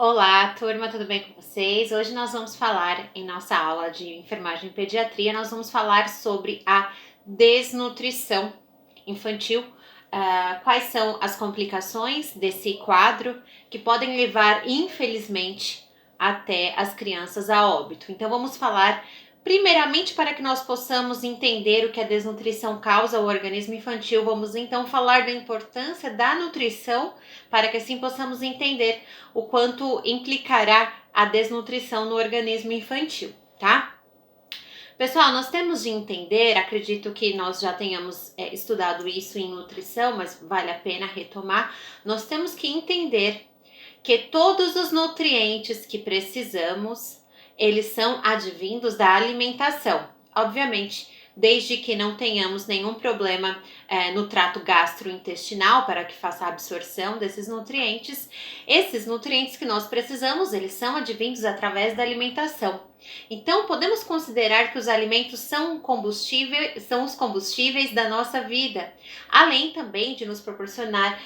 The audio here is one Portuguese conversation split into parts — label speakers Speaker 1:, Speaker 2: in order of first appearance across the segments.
Speaker 1: Olá, turma, tudo bem com vocês? Hoje nós vamos falar, em nossa aula de enfermagem e pediatria, nós vamos falar sobre a desnutrição infantil, quais são as complicações desse quadro que podem levar, infelizmente, até as crianças a óbito. Então vamos falar primeiramente, para que nós possamos entender o que a desnutrição causa ao organismo infantil, vamos então falar da importância da nutrição, para que assim possamos entender o quanto implicará a desnutrição no organismo infantil, tá? Pessoal, nós temos de entender, acredito que nós já tenhamos estudado isso em nutrição, mas vale a pena retomar, nós temos que entender que todos os nutrientes que precisamos, eles são advindos da alimentação. Obviamente, desde que não tenhamos nenhum problema no trato gastrointestinal para que faça a absorção desses nutrientes. Esses nutrientes que nós precisamos, eles são advindos através da alimentação. Então, podemos considerar que os alimentos são os combustíveis da nossa vida, além também de nos proporcionar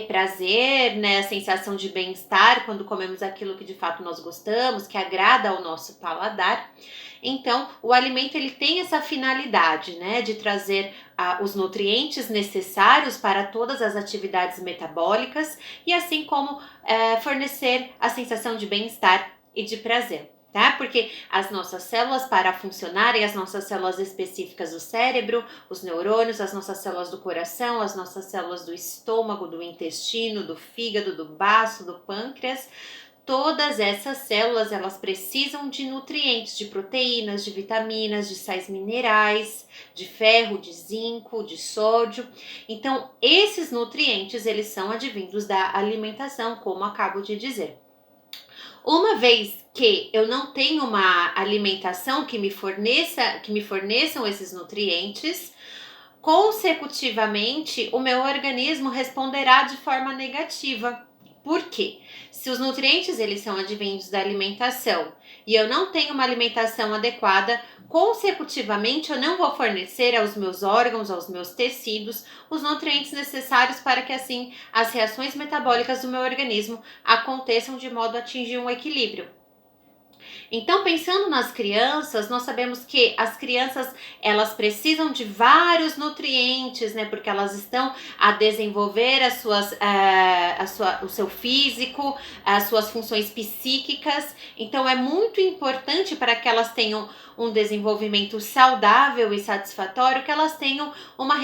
Speaker 1: prazer, né, a sensação de bem-estar quando comemos aquilo que de fato nós gostamos, que agrada ao nosso paladar. Então, o alimento ele tem essa finalidade, né, de trazer os nutrientes necessários para todas as atividades metabólicas e assim como fornecer a sensação de bem-estar e de prazer. Tá? Porque as nossas células, para funcionarem, as nossas células específicas do cérebro, os neurônios, as nossas células do coração, as nossas células do estômago, do intestino, do fígado, do baço, do pâncreas, todas essas células, elas precisam de nutrientes, de proteínas, de vitaminas, de sais minerais, de ferro, de zinco, de sódio. Então, esses nutrientes, eles são advindos da alimentação, como acabo de dizer. Uma vez que eu não tenho uma alimentação que me forneçam esses nutrientes, consecutivamente o meu organismo responderá de forma negativa. Por quê? Se os nutrientes eles são advindos da alimentação e eu não tenho uma alimentação adequada, consecutivamente eu não vou fornecer aos meus órgãos, aos meus tecidos, os nutrientes necessários para que assim as reações metabólicas do meu organismo aconteçam de modo a atingir um equilíbrio. Então, pensando nas crianças, nós sabemos que as crianças, elas precisam de vários nutrientes, né? Porque elas estão a desenvolver o seu físico, as suas funções psíquicas. Então, é muito importante para que elas tenham um desenvolvimento saudável e satisfatório, que elas tenham uma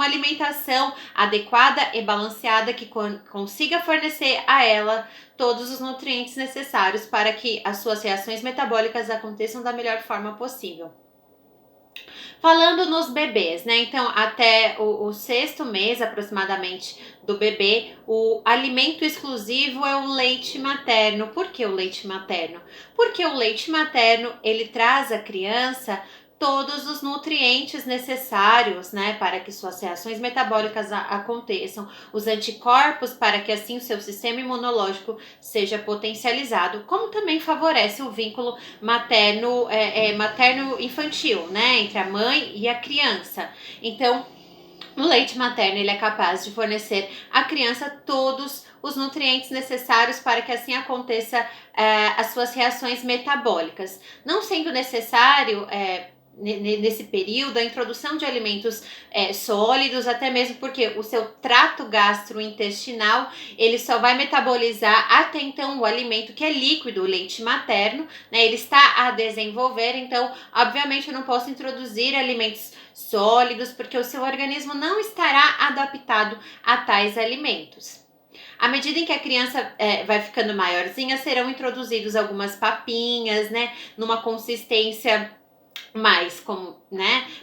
Speaker 1: alimentação adequada e balanceada que consiga fornecer a ela todos os nutrientes necessários para que as suas reações metabólicas aconteçam da melhor forma possível. Falando nos bebês, né? Então, até o 6º mês aproximadamente do bebê, o alimento exclusivo é o leite materno. Por que o leite materno? Porque o leite materno, ele traz à criança todos os nutrientes necessários, né, para que suas reações metabólicas aconteçam, os anticorpos para que assim o seu sistema imunológico seja potencializado, como também favorece o vínculo materno-infantil, né, entre a mãe e a criança. Então, o leite materno ele é capaz de fornecer à criança todos os nutrientes necessários para que assim aconteça as suas reações metabólicas, não sendo necessário nesse período a introdução de alimentos sólidos, até mesmo porque o seu trato gastrointestinal ele só vai metabolizar até então o alimento que é líquido, o leite materno, né? Ele está a desenvolver, então obviamente eu não posso introduzir alimentos sólidos porque o seu organismo não estará adaptado a tais alimentos. À medida em que a criança vai ficando maiorzinha, serão introduzidos algumas papinhas, né, numa consistência mais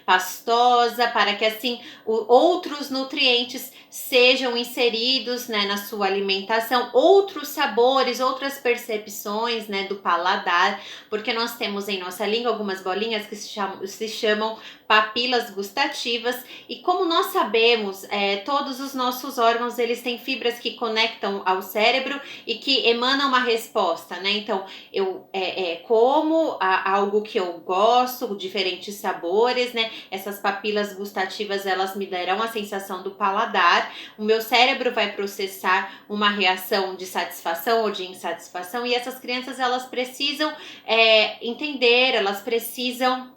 Speaker 1: pastosa, para que assim outros nutrientes sejam inseridos, né, na sua alimentação, outros sabores, outras percepções, né, do paladar, porque nós temos em nossa língua algumas bolinhas que se chamam papilas gustativas, e como nós sabemos, todos os nossos órgãos eles têm fibras que conectam ao cérebro e que emanam uma resposta, né? Então eu como algo que eu gosto, gosto, diferentes sabores, né? Essas papilas gustativas, elas me darão a sensação do paladar. O meu cérebro vai processar uma reação de satisfação ou de insatisfação, e essas crianças, elas precisam entender, elas precisam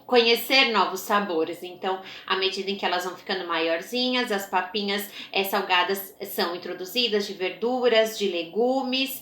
Speaker 1: conhecer novos sabores. Então, à medida em que elas vão ficando maiorzinhas, as papinhas salgadas são introduzidas, de verduras, de legumes,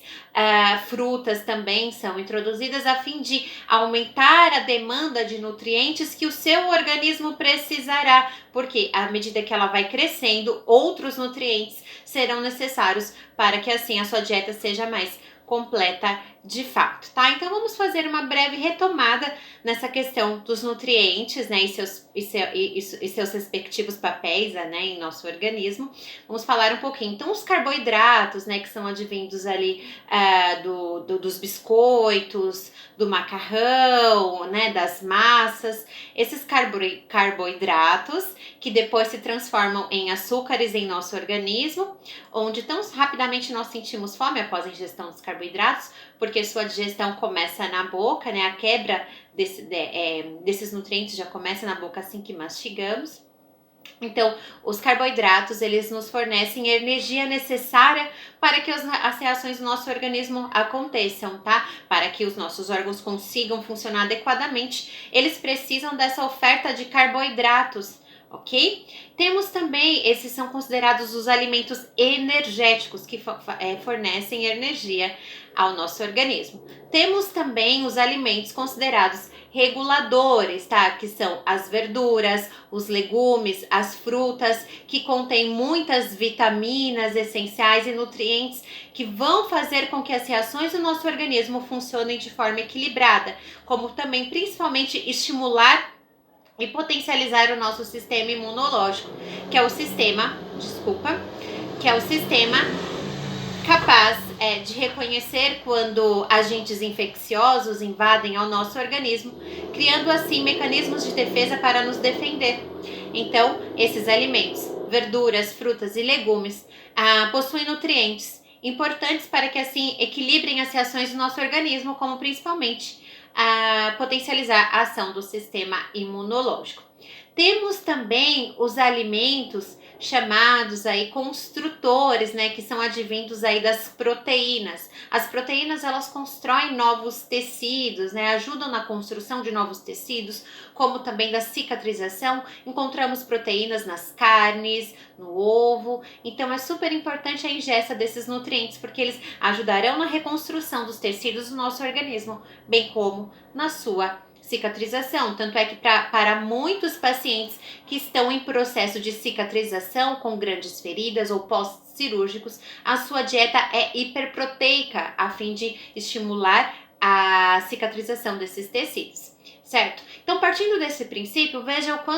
Speaker 1: frutas também são introduzidas, a fim de aumentar a demanda de nutrientes que o seu organismo precisará, porque à medida que ela vai crescendo, outros nutrientes serão necessários para que assim a sua dieta seja mais completa de fato, tá? Então vamos fazer uma breve retomada nessa questão dos nutrientes, né, e seus respectivos papéis, né, em nosso organismo. Vamos falar um pouquinho. Então, os carboidratos, né, que são advindos ali dos biscoitos, do macarrão, né, das massas, esses carboidratos que depois se transformam em açúcares em nosso organismo, onde tão rapidamente nós sentimos fome após a ingestão dos carboidratos, porque sua digestão começa na boca, né? A quebra desses nutrientes já começa na boca assim que mastigamos. Então, os carboidratos, eles nos fornecem a energia necessária para que as reações do nosso organismo aconteçam, tá? Para que os nossos órgãos consigam funcionar adequadamente, eles precisam dessa oferta de carboidratos, ok? Temos também, esses são considerados os alimentos energéticos, que fornecem energia ao nosso organismo. Temos também os alimentos considerados reguladores, tá? Que são as verduras, os legumes, as frutas, que contêm muitas vitaminas essenciais e nutrientes que vão fazer com que as reações do nosso organismo funcionem de forma equilibrada, como também principalmente estimular e potencializar o nosso sistema imunológico, que é o sistema capaz de reconhecer quando agentes infecciosos invadem ao nosso organismo, criando assim mecanismos de defesa para nos defender. Então, esses alimentos, verduras, frutas e legumes possuem nutrientes importantes para que assim equilibrem as reações do nosso organismo, como principalmente potencializar a ação do sistema imunológico. Temos também os alimentos chamados aí construtores, né, que são advindos aí das proteínas. As proteínas, elas constroem novos tecidos, né, ajudam na construção de novos tecidos, como também da cicatrização. Encontramos proteínas nas carnes, no ovo. Então é super importante a ingesta desses nutrientes, porque eles ajudarão na reconstrução dos tecidos do nosso organismo, bem como na sua cicatrização. Tanto é que para muitos pacientes que estão em processo de cicatrização com grandes feridas ou pós-cirúrgicos, a sua dieta é hiperproteica, a fim de estimular a cicatrização desses tecidos, certo? Então, partindo desse princípio, veja o quanto